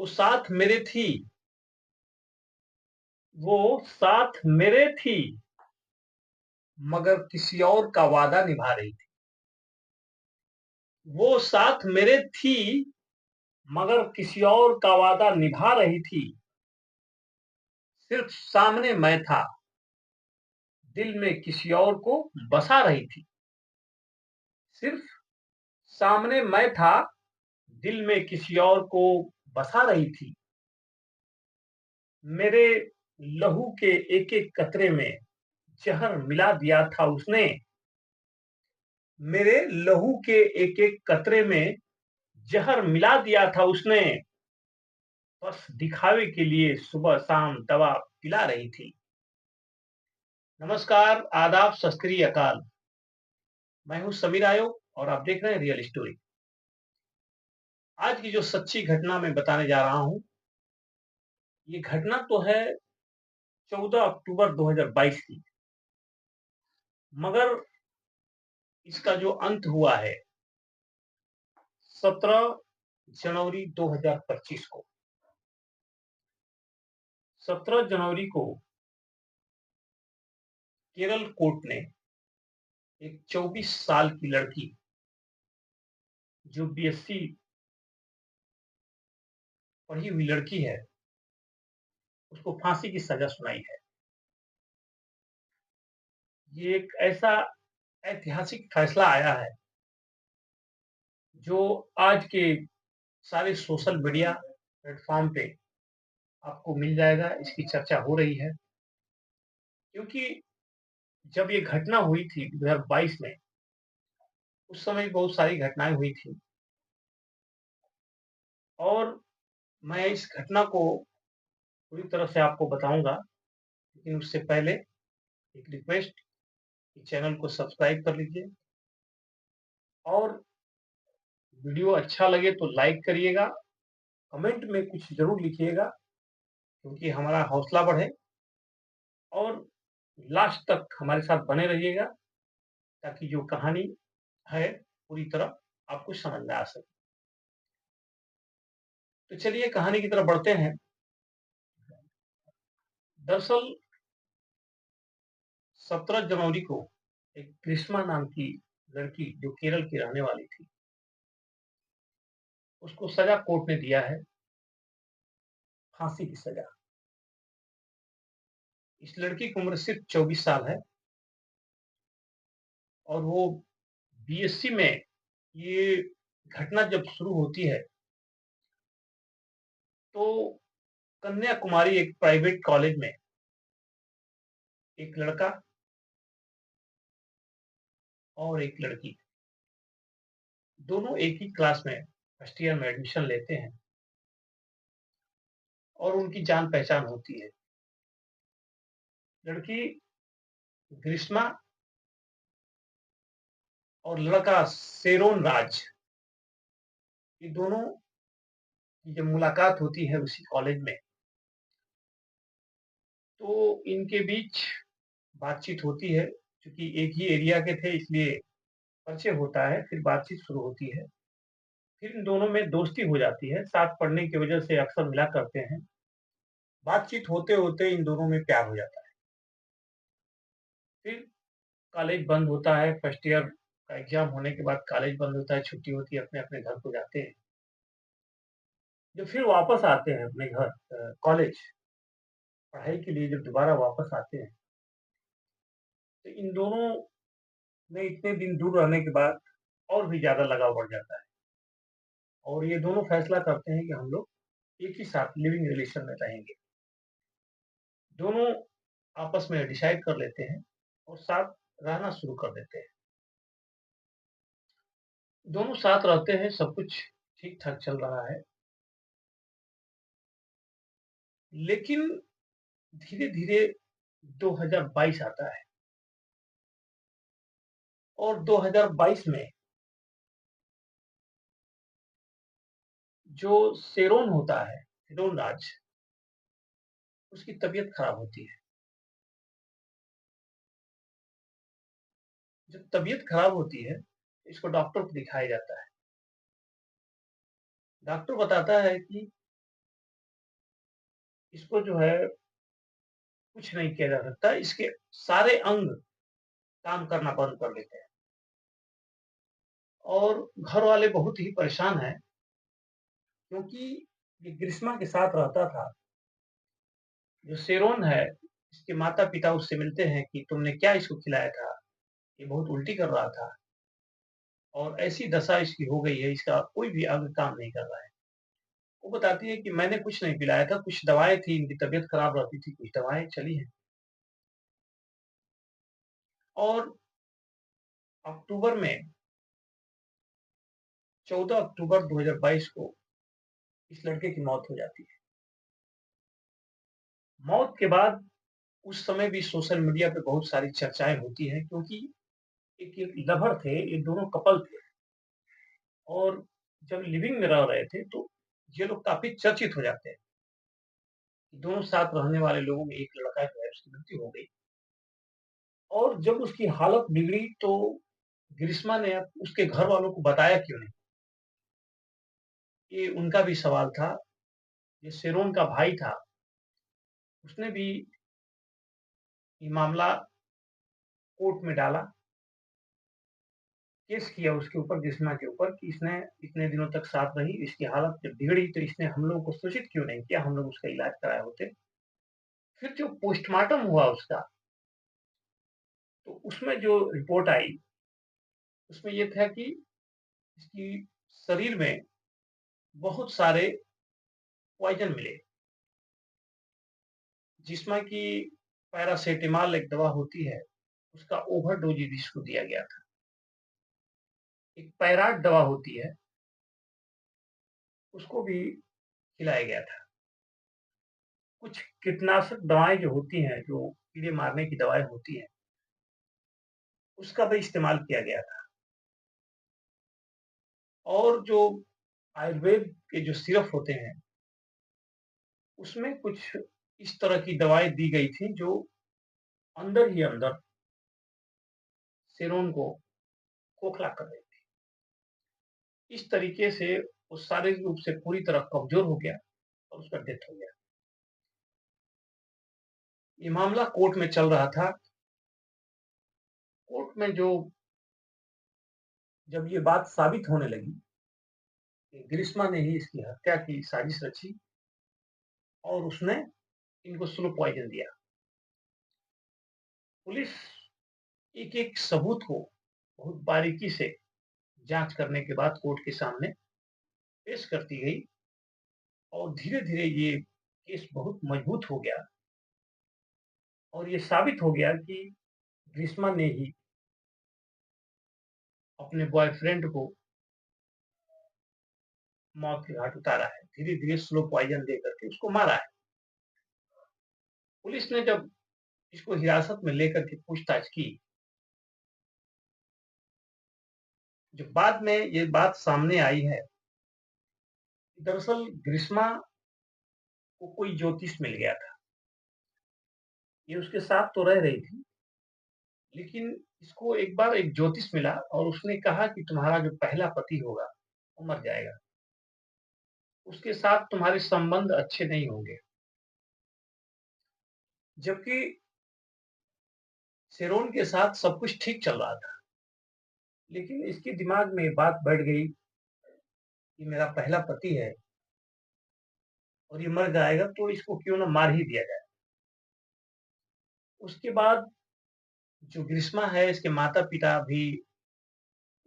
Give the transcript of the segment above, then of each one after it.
वो साथ मेरे थी, वो साथ मेरे थी, मगर किसी और का वादा निभा रही थी। वो साथ मेरे थी, मगर किसी और का वादा निभा रही थी। सिर्फ सामने मैं था, दिल में किसी और को बसा रही थी। सिर्फ सामने मैं था, दिल में किसी और को बसा रही थी। मेरे लहू के एक-एक कतरे में ज़हर मिला दिया था उसने। मेरे लहू के एक-एक कतरे में ज़हर मिला दिया था उसने। बस दिखावे के लिए सुबह-शाम दवा पिला रही थी। नमस्कार, आदाब, सत श्री अकाल। मैं हूँ समीर आयोग और आप देख रहे हैं रियल स्टोरी। आज की जो सच्ची घटना मैं बताने जा रहा हूँ, ये घटना तो है 14 अक्टूबर 2022 की, मगर इसका जो अंत हुआ है 17 जनवरी 2025 को। 17 जनवरी को केरल कोर्ट ने एक 24 साल की लड़की जो बीएससी पढ़ी हुई लड़की है, उसको फांसी की सजा सुनाई है। ये एक ऐसा ऐतिहासिक फैसला आया है जो आज के सारे सोशल मीडिया प्लेटफॉर्म पे आपको मिल जाएगा। इसकी चर्चा हो रही है क्योंकि जब ये घटना हुई थी 2022 में, उस समय बहुत सारी घटनाएं हुई थी और मैं इस घटना को पूरी तरह से आपको बताऊंगा, लेकिन उससे पहले एक रिक्वेस्ट कि चैनल को सब्सक्राइब कर लीजिए और वीडियो अच्छा लगे तो लाइक करिएगा, कमेंट में कुछ ज़रूर लिखिएगा क्योंकि हमारा हौसला बढ़े और लास्ट तक हमारे साथ बने रहिएगा ताकि जो कहानी है पूरी तरह आपको समझ में आ सके। तो चलिए कहानी की तरफ बढ़ते हैं। दरअसल 17 जनवरी को एक ग्रीष्मा नाम की लड़की जो केरल की रहने वाली थी, उसको सजा कोर्ट ने दिया है, फांसी की सजा। इस लड़की की उम्र सिर्फ 24 साल है और वो बीएससी में ये घटना जब शुरू होती है तो कन्याकुमारी एक प्राइवेट कॉलेज में एक लड़का और एक लड़की दोनों एक ही क्लास में फर्स्ट ईयर में एडमिशन लेते हैं और उनकी जान पहचान होती है। लड़की ग्रीष्मा और लड़का सेरोन राज, ये दोनों की जब मुलाकात होती है उसी कॉलेज में, तो इनके बीच बातचीत होती है। क्योंकि एक ही एरिया के थे इसलिए परिचय होता है, फिर बातचीत शुरू होती है। फिर इन दोनों में दोस्ती हो जाती है, साथ पढ़ने की वजह से अक्सर मिला करते हैं। बातचीत होते-होते इन दोनों में प्यार हो जाता है। फिर कॉलेज बंद होता है, फर्स्ट ईयर का एग्ज़ाम होने के बाद कॉलेज बंद होता है, छुट्टी होती है, अपने-अपने घर को जाते हैं। जब फिर वापस आते हैं अपने घर कॉलेज, पढ़ाई के लिए जब दोबारा वापस आते हैं, तो इन दोनों में इतने दिन दूर रहने के बाद और भी ज़्यादा लगाव बढ़ जाता है और ये दोनों फैसला करते हैं कि हम लोग एक ही साथ लिविंग रिलेशन में रहेंगे। दोनों आपस में डिसाइड कर लेते हैं और साथ रहना शुरू कर देते हैं। दोनों साथ रहते हैं, सब कुछ ठीक-ठाक चल रहा है। लेकिन धीरे-धीरे 2022 आता है और 2022 में जो सेरोन होता है, सेरोन राज, उसकी तबीयत खराब होती है। जब तबीयत खराब होती है, इसको डॉक्टर को दिखाया जाता है। डॉक्टर बताता है कि इसको जो है कुछ नहीं किया जा सकता, इसके सारे अंग काम करना बंद कर देते हैं और घर वाले बहुत ही परेशान हैं क्योंकि ये ग्रीष्मा के साथ रहता था। जो शेरोन है, इसके माता-पिता उससे मिलते हैं कि तुमने क्या इसको खिलाया था? ये बहुत उल्टी कर रहा था और ऐसी दशा इसकी हो गई है, इसका कोई भी अंग काम नहीं कर रहा है। वो बताती है कि मैंने कुछ नहीं पिलाया था, कुछ दवाएँ थी, इनकी तबीयत खराब रहती थी, कुछ दवाएँ चली हैं और अक्टूबर में 14 अक्टूबर 2022 को इस लड़के की मौत हो जाती है। मौत के बाद उस समय भी सोशल मीडिया पे बहुत सारी चर्चाएँ होती हैं क्योंकि एक लवर थे, ये दोनों कपल थे और जब लिविंग में रह रहे थे तो ये लोग काफ़ी चर्चित हो जाते हैं। दोनों साथ रहने वाले लोगों में एक लड़का जो है उसकी मृत्यु हो गई और जब उसकी हालत बिगड़ी तो ग्रिश्मा ने उसके घर वालों को बताया क्यों नहीं? ये उनका भी सवाल था। ये शेरोन का भाई था, उसने भी ये मामला कोर्ट में डाला, केस किया उसके ऊपर ग्रिश्मा के ऊपर कि इसने इतने दिनों तक साथ रही, इसकी हालत जब बिगड़ी तो इसने हम लोगों को सूचित क्यों नहीं किया? हम लोग उसका इलाज कराए होते। फिर जो पोस्टमार्टम हुआ उसका, तो उसमें जो रिपोर्ट आई, उसमें ये था कि इसकी शरीर में बहुत सारे पॉइज़न मिले, जिसमें कि पैरासिटामॉल एक दवा होती है, उसका ओवरडोज़ इसको दिया गया था। एक पैराट दवा होती है, उसको भी खिलाया गया था। कुछ कीटनाशक दवाएँ जो होती हैं, जो कीड़े मारने की दवाएँ होती हैं, उसका भी इस्तेमाल किया गया था। और जो आयुर्वेद के जो सिरप होते हैं, उसमें कुछ इस तरह की दवाएँ दी गई थी, जो अंदर ही अंदर सेरोन को खोखला कर रही थी। इस तरीके से वो शारीरिक रूप से पूरी तरह कमज़ोर हो गया और उसका डेथ हो गया। ये मामला कोर्ट में चल रहा था। कोर्ट में जो जब ये बात साबित होने लगी कि ग्रिश्मा ने ही इसकी हत्या की साजिश रची और उसने इनको स्लो पॉइज़न दिया। पुलिस एक-एक सबूत को बहुत बारीकी से जाँच करने के बाद कोर्ट के सामने पेश करती गई और धीरे-धीरे ये केस बहुत मजबूत हो गया और ये साबित हो गया कि ग्रिश्मा ने ही अपने बॉयफ्रेंड को मौत के घाट उतारा है। धीरे-धीरे स्लो पॉइज़न दे करके उसको मारा है। पुलिस ने जब इसको हिरासत में लेकर के पूछताछ की, जो बाद में ये बात सामने आई है, दरअसल ग्रिश्मा को कोई ज्योतिष मिल गया था। ये उसके साथ तो रह रही थी, लेकिन इसको एक बार एक ज्योतिष मिला और उसने कहा कि तुम्हारा जो पहला पति होगा, वो मर जाएगा। उसके साथ तुम्हारे संबंध अच्छे नहीं होंगे। जबकि शेरोन के साथ सब कुछ ठीक चल रहा था, लेकिन इसके दिमाग में ये बात बैठ गई कि मेरा पहला पति है और ये मर जाएगा तो इसको क्यों ना मार ही दिया जाए। उसके बाद जो ग्रिश्मा है, इसके माता-पिता भी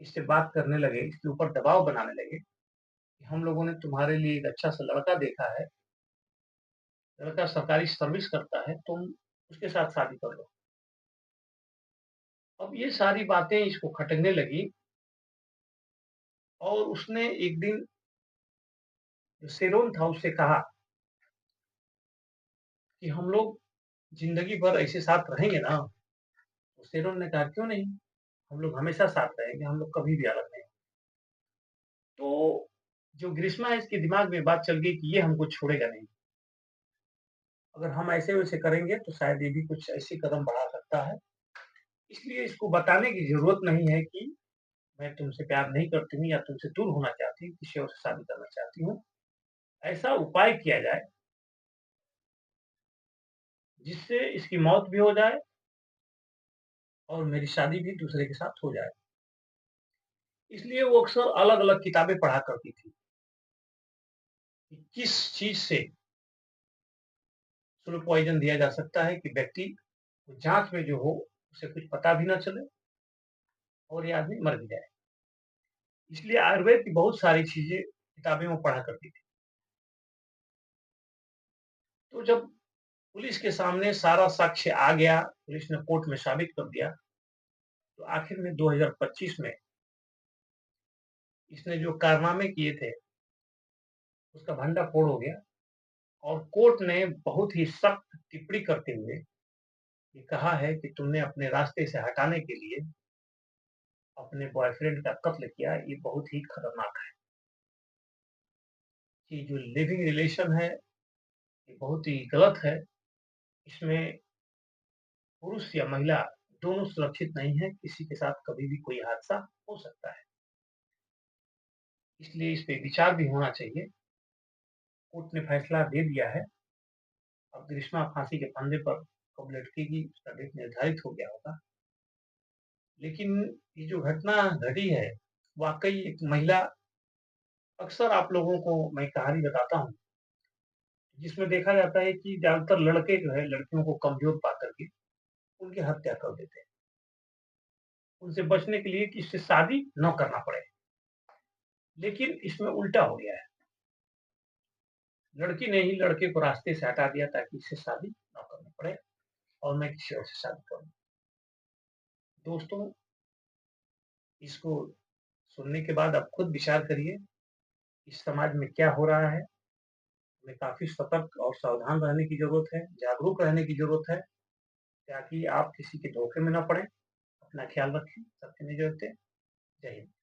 इससे बात करने लगे, इसके ऊपर दबाव बनाने लगे कि हम लोगों ने तुम्हारे लिए एक अच्छा-सा लड़का देखा है, लड़का सरकारी सर्विस करता है, तुम उसके साथ शादी कर लो। अब ये सारी बातें इसको खटकने लगी और उसने एक दिन जो शेरोन था उससे कहा कि हम लोग ज़िंदगी भर ऐसे साथ रहेंगे ना? तो शेरोन ने कहा क्यों नहीं? हम लोग हमेशा साथ रहेंगे, हम लोग कभी भी अलग नहीं। तो जो ग्रिश्मा है इसके दिमाग में बात चल गई कि ये हमको छोड़ेगा नहीं। अगर हम ऐसे-वैसे करेंगे तो शायद ये भी कुछ ऐसे कदम बढ़ा सकता है। इसलिए इसको बताने की ज़रूरत नहीं है कि मैं तुमसे प्यार नहीं करती हूँ या तुमसे दूर होना चाहती हूँ, किसी और से शादी करना चाहती हूँ। ऐसा उपाय किया जाए जिससे इसकी मौत भी हो जाए और मेरी शादी भी दूसरे के साथ हो जाए। इसलिए वो अक्सर अलग-अलग किताबें पढ़ा करती थी कि किस चीज़ से स्लो पॉइज़न दिया जा सकता है कि व्यक्ति को जाँच में जो हो उसे कुछ पता भी ना चले और ये आदमी मर भी जाए। इसलिए आयुर्वेद की बहुत सारी चीज़ें किताबें वो पढ़ा करती थी। तो जब पुलिस के सामने सारा साक्ष्य आ गया, पुलिस ने कोर्ट में साबित कर दिया, तो आखिर में 2025 में इसने जो कारनामे किए थे, उसका भंडाफोड़ हो गया और कोर्ट ने बहुत ही सख्त टिप्पणी करते हुए ये कहा है कि तुमने अपने रास्ते से हटाने के लिए अपने बॉयफ्रेंड का कत्ल किया, ये बहुत ही खतरनाक है। कि जो लिविंग रिलेशन है, ये बहुत ही गलत है। इसमें पुरुष या महिला दोनों सुरक्षित नहीं है, किसी के साथ कभी भी कोई हादसा हो सकता है। इसलिए इस पे विचार भी होना चाहिए। कोर्ट ने फैसला दे दिया है, अब ग्रिश्मा फांसी के फंदे पर कब लटकेगी उसका डेट निर्धारित हो गया होगा। लेकिन ये जो घटना घटी है, वाक़ई एक महिला अक्सर आप लोगों को मैं कहानी बताता हूँ, जिसमें देखा जाता है कि ज़्यादातर लड़के जो है लड़कियों को कमज़ोर पाकर के उनकी हत्या कर देते हैं। उनसे बचने के लिए कि इससे शादी ना करना पड़े। लेकिन इसमें उल्टा हो गया है। लड़की ने ही लड़के को रास्ते से हटा दिया ताकि इससे शादी ना करनी पड़े और मैं किसी और से शादी करूँ। दोस्तों, इसको सुनने के बाद आप खुद विचार करिए, इस समाज में क्या हो रहा है? हमें काफ़ी सतर्क और सावधान रहने की ज़रूरत है, जागरूक रहने की ज़रूरत है, ताकि आप किसी के धोखे में ना पड़ें। अपना ख्याल रखें, सबसे मेरी जय हिंद।